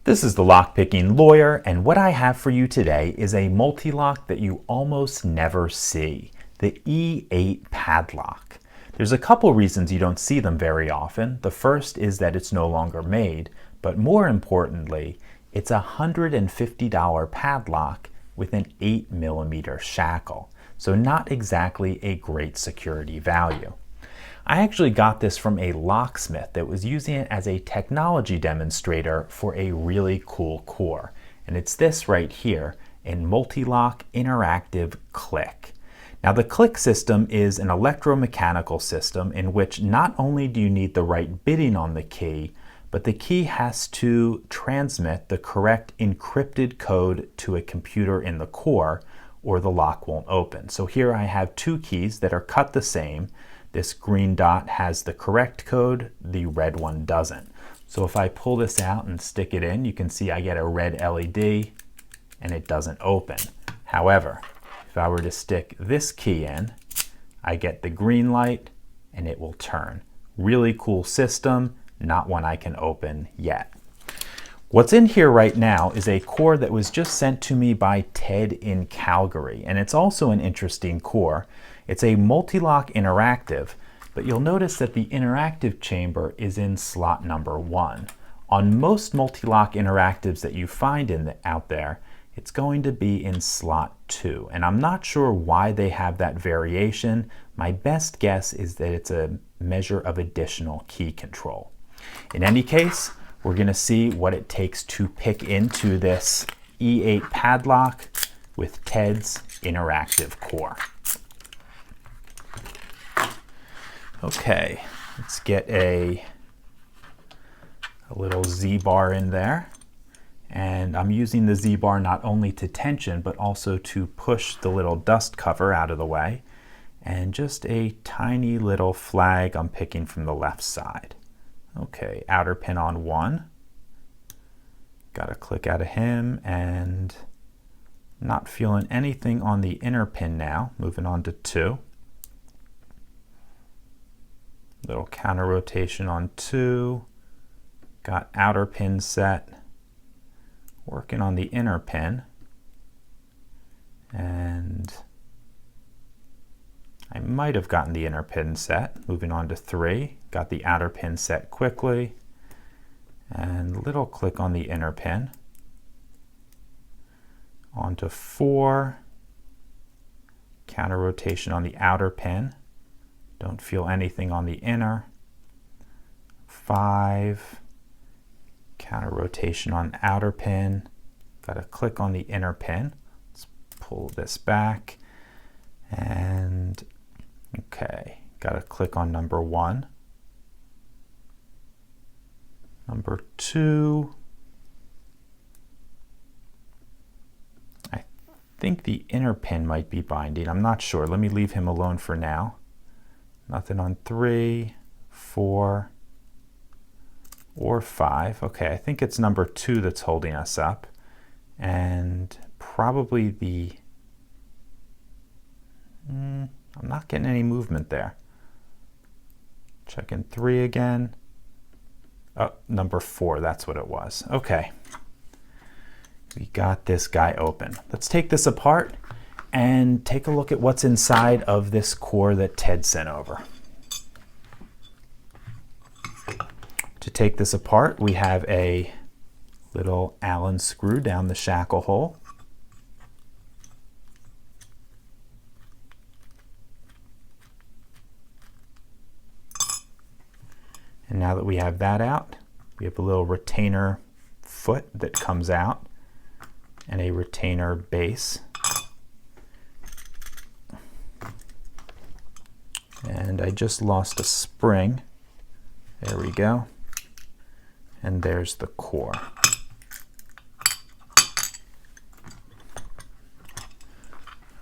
This is the lockpicking lawyer, and what I have for you today is a multi-lock that you almost never see, the E8 padlock. There's a couple reasons you don't see them very often. The first is that it's no longer made, but more importantly, it's a $150 padlock with an 8mm shackle, so not exactly a great security value. I actually got this from a locksmith that was using it as a technology demonstrator for a really cool core. And it's this right here, a MultiLock interactive click. Now the click system is an electromechanical system in which not only do you need the right bitting on the key, but the key has to transmit the correct encrypted code to a computer in the core or the lock won't open. So here I have two keys that are cut the same. This green dot has the correct code, the red one doesn't. So if I pull this out and stick it in, you can see I get a red LED and it doesn't open. However, if I were to stick this key in, I get the green light and it will turn. Really cool system, not one I can open yet. What's in here right now is a core that was just sent to me by Ted in Calgary, and it's also an interesting core. It's a MultiLock interactive, but you'll notice that the interactive chamber is in slot number 1. On most MultiLock interactives that you find out there, it's going to be in slot 2, and I'm not sure why they have that variation. My best guess is that it's a measure of additional key control. In any case, we're going to see what it takes to pick into this E8 padlock with Ted's interactive core. Okay, let's get a little Z-bar in there. And I'm using the Z-bar not only to tension, but also to push the little dust cover out of the way. And just a tiny little flag I'm picking from the left side. Okay, outer pin on 1. Got a click out of him, and not feeling anything on the inner pin now. Moving on to 2. Little counter rotation on 2. Got outer pin set. Working on the inner pin. And I might have gotten the inner pin set. Moving on to 3. Got the outer pin set quickly. And little click on the inner pin. On to 4. Counter rotation on the outer pin. Don't feel anything on the inner. 5. Counter rotation on outer pin. Got to click on the inner pin. Let's pull this back. And okay, got to click on number 1. Number 2. I think the inner pin might be binding. I'm not sure. Let me leave him alone for now. Nothing on 3, 4, or 5. Okay, I think it's number 2 that's holding us up. And probably the... I'm not getting any movement there. Checking 3 again. Oh, number 4, that's what it was. Okay. We got this guy open. Let's take this apart and take a look at what's inside of this core that Ted sent over. To take this apart, we have a little Allen screw down the shackle hole. And now that we have that out, we have a little retainer foot that comes out and a retainer base. And I just lost a spring. There we go. And there's the core.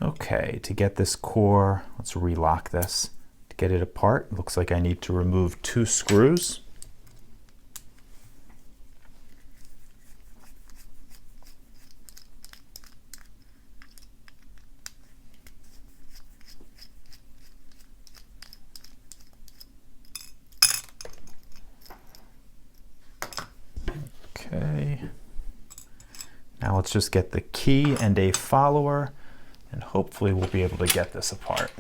Okay, to get this core, let's relock this. To get it apart, it looks like I need to remove 2 screws. Okay. Now let's just get the key and a follower, and hopefully we'll be able to get this apart.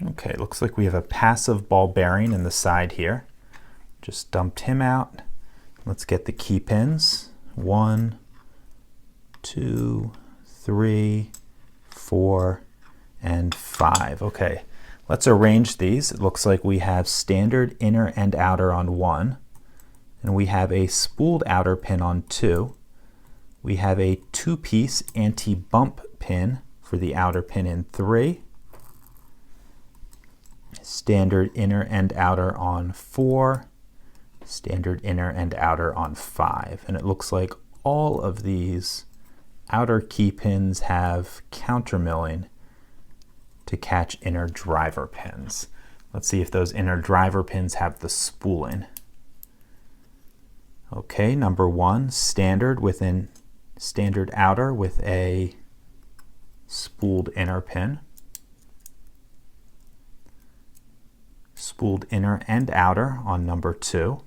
Okay, looks like we have a passive ball bearing in the side here. Just dumped him out. Let's get the key pins. 1, 2, 3, 4, and 5. Okay, let's arrange these. It looks like we have standard inner and outer on 1, and we have a spooled outer pin on 2. We have a 2-piece anti-bump pin for the outer pin in 3. Standard inner and outer on 4, standard inner and outer on 5. And it looks like all of these outer key pins have countermilling to catch inner driver pins. Let's see if those inner driver pins have the spooling. Okay, number 1, standard within standard outer with a spooled inner pin. Spooled inner and outer on number 2.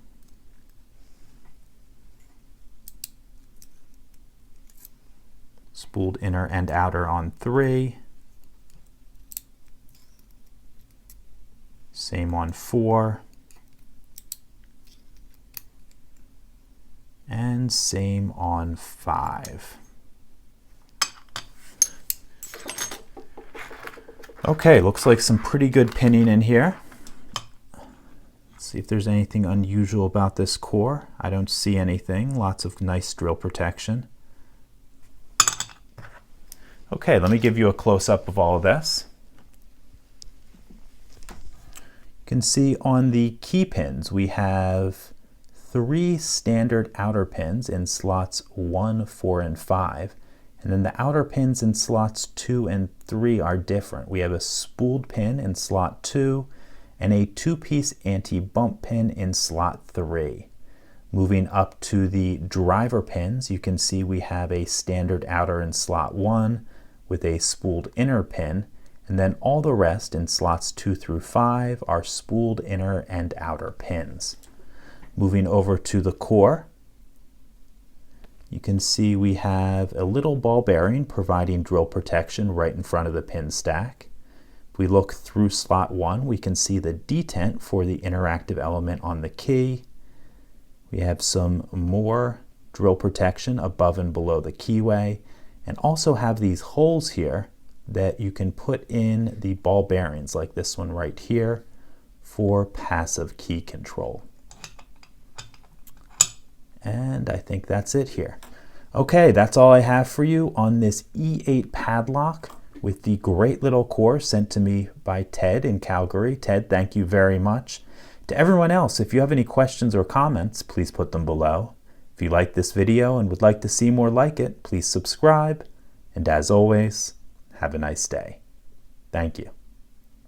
Spooled inner and outer on 3. Same on 4. And same on 5. Okay, looks like some pretty good pinning in here. See if there's anything unusual about this core. I don't see anything. Lots of nice drill protection. Okay, let me give you a close-up of all of this. You can see on the key pins we have 3 standard outer pins in slots 1, 4, and 5. And then the outer pins in slots 2 and 3 are different. We have a spooled pin in slot 2, and a 2-piece anti-bump pin in slot 3. Moving up to the driver pins, you can see we have a standard outer in slot 1 with a spooled inner pin, and then all the rest in slots 2 through 5 are spooled inner and outer pins. Moving over to the core, you can see we have a little ball bearing providing drill protection right in front of the pin stack. We look through slot 1, we can see the detent for the interactive element on the key. We have some more drill protection above and below the keyway, and also have these holes here that you can put in the ball bearings, like this one right here, for passive key control. And I think that's it here. Okay, that's all I have for you on this E8 padlock with the great little core sent to me by Ted in Calgary. Ted, thank you very much. To everyone else, if you have any questions or comments, please put them below. If you like this video and would like to see more like it, please subscribe. And as always, have a nice day. Thank you.